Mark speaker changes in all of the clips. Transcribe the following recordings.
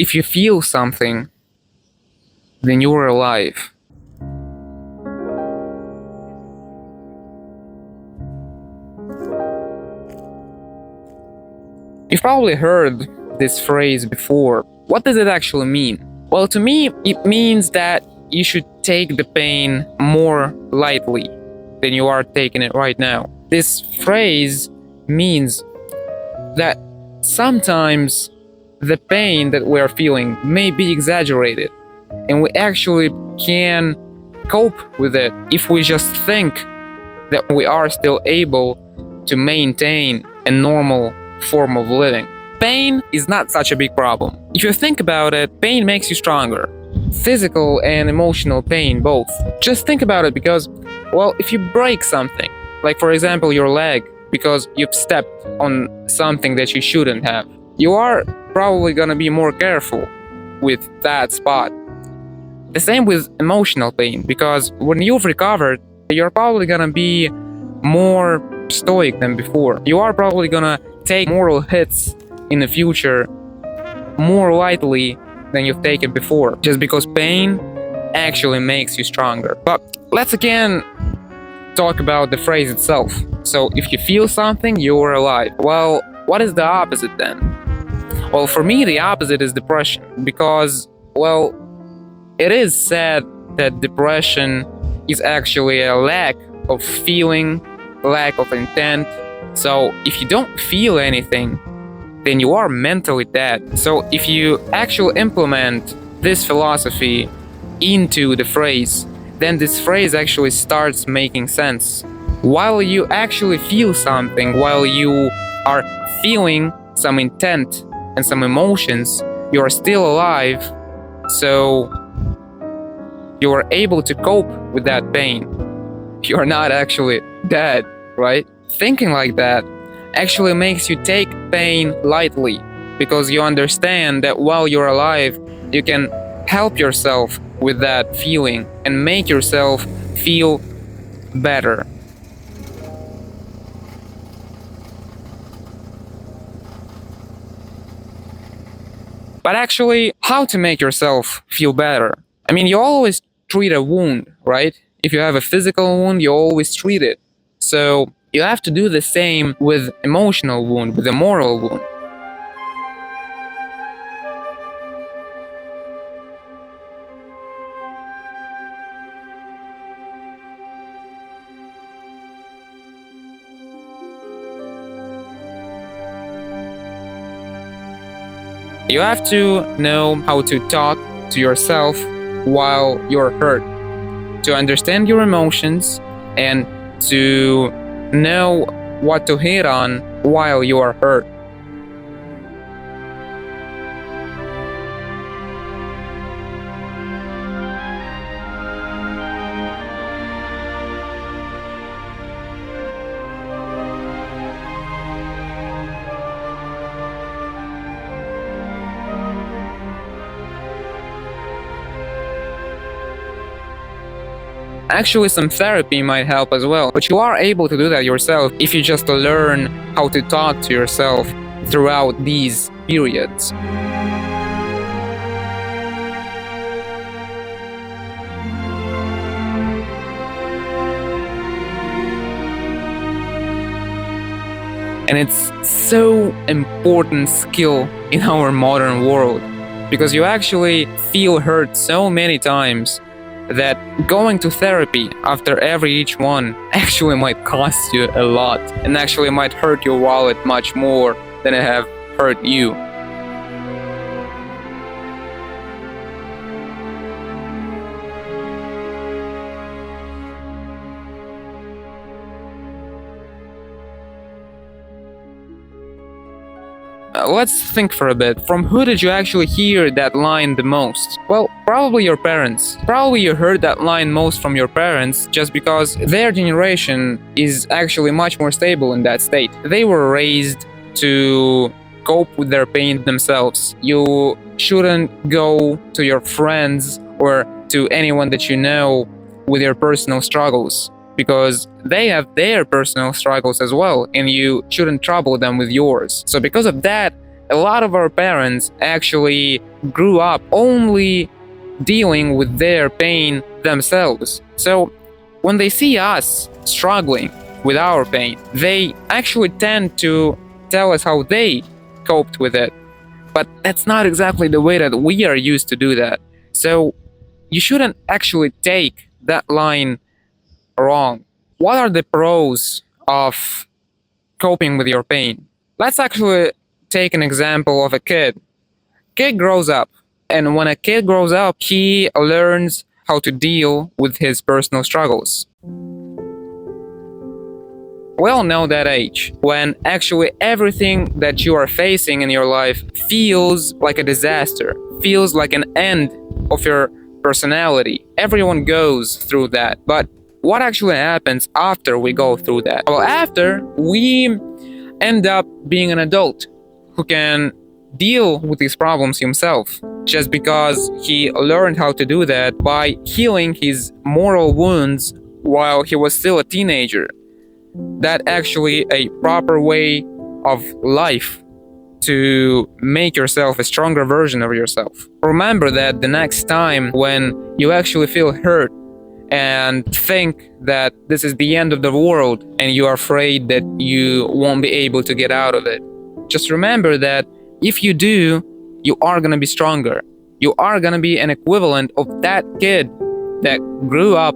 Speaker 1: if you feel something, then you're alive. You've probably heard this phrase before. What does it actually mean? Well, to me, it means that you should take the pain more lightly than you are taking it right now. This phrase means that sometimes the pain that we are feeling may be exaggerated, and we actually can cope with it if we just think that we are still able to maintain a normal form of living. Pain is not such a big problem. If you think about it, pain makes you stronger. Physical and emotional pain, both. Just think about it because, well, if you break something, like for example your leg, because you've stepped on something that you shouldn't have, you are probably gonna be more careful with that spot. The same with emotional pain, because when you've recovered, you're probably gonna be more stoic than before. You are probably gonna take moral hits in the future more lightly than you've taken before, just because pain actually makes you stronger. But let's again talk about the phrase itself. So if you feel something, you're alive. Well, what is the opposite then? Well, for me, the opposite is depression, because, well, it is said that depression is actually a lack of feeling, lack of intent. So if you don't feel anything, then you are mentally dead. So if you actually implement this philosophy into the phrase, then this phrase actually starts making sense. While you actually feel something, while you are feeling some intent and some emotions, you are still alive, so you are able to cope with that pain. You are not actually dead, right? Thinking like that actually makes you take pain lightly, because you understand that while you're alive, you can help yourself with that feeling and make yourself feel better. But actually, how to make yourself feel better? I mean, you always treat a wound, right? If you have a physical wound, you always treat it. So you have to do the same with emotional wound, with a moral wound. You have to know how to talk to yourself while you're hurt, to understand your emotions, and to know what to hit on while you are hurt. Actually, some therapy might help as well, but you are able to do that yourself if you just learn how to talk to yourself throughout these periods. And it's so important skill in our modern world, because you actually feel hurt so many times that going to therapy after every each one actually might cost you a lot, and actually might hurt your wallet much more than it have hurt you. Let's think for a bit. From who did you actually hear that line the most? Well, probably your parents. Probably you heard that line most from your parents just because their generation is actually much more stable in that state. They were raised to cope with their pain themselves. You shouldn't go to your friends or to anyone that you know with your personal struggles, because they have their personal struggles as well, and you shouldn't trouble them with yours. So because of that, a lot of our parents actually grew up only dealing with their pain themselves. So when they see us struggling with our pain, they actually tend to tell us how they coped with it. But that's not exactly the way that we are used to do that. So you shouldn't actually take that line wrong. What are the pros of coping with your pain? Let's actually take an example of a kid. Kid grows up, and when a kid grows up, he learns how to deal with his personal struggles. We all know that age when actually everything that you are facing in your life feels like a disaster, feels like an end of your personality. Everyone goes through that. But what actually happens after we go through that? Well, after we end up being an adult who can deal with these problems himself, just because he learned how to do that by healing his moral wounds while he was still a teenager. That actually a proper way of life to make yourself a stronger version of yourself. Remember that the next time when you actually feel hurt and think that this is the end of the world and you are afraid that you won't be able to get out of it, just remember that if you do, you are going to be stronger. You are going to be an equivalent of that kid that grew up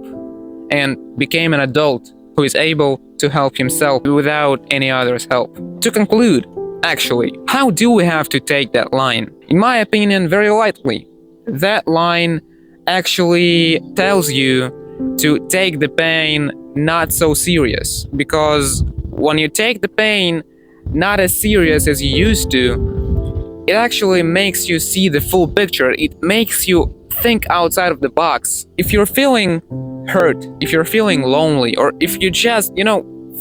Speaker 1: and became an adult who is able to help himself without any other's help. To conclude, actually, how do we have to take that line? In my opinion, very lightly. That line actually tells you to take the pain not so serious, because when you take the pain not as serious as you used to, it actually makes you see the full picture. It makes you think outside of the box. If you're feeling hurt, if you're feeling lonely, or if you just,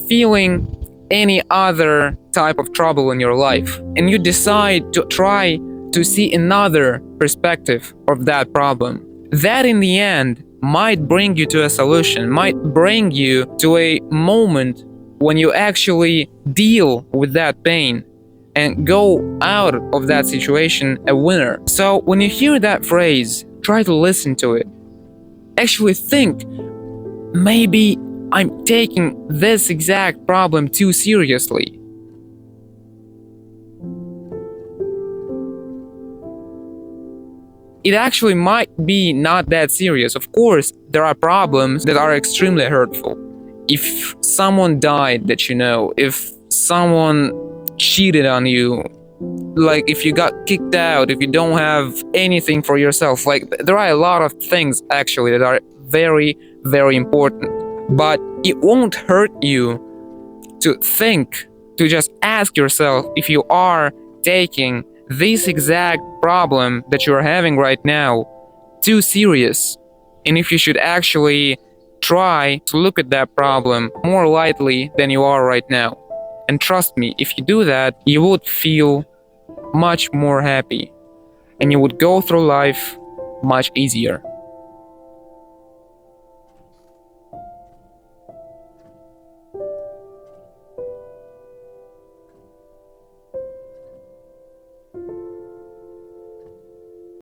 Speaker 1: feeling any other type of trouble in your life, and you decide to try to see another perspective of that problem, that in the end might bring you to a solution, might bring you to a moment when you actually deal with that pain and go out of that situation a winner. So when you hear that phrase, try to listen to it. Actually think, maybe I'm taking this exact problem too seriously. It actually might be not that serious. Of course, there are problems that are extremely hurtful. If someone died that you know, if someone cheated on you, like if you got kicked out, if you don't have anything for yourself, like there are a lot of things actually that are very, very important. But it won't hurt you to think, to just ask yourself if you are taking this exact problem that you're having right now too serious, and if you should actually try to look at that problem more lightly than you are right now. And trust me, if you do that, you would feel much more happy and you would go through life much easier.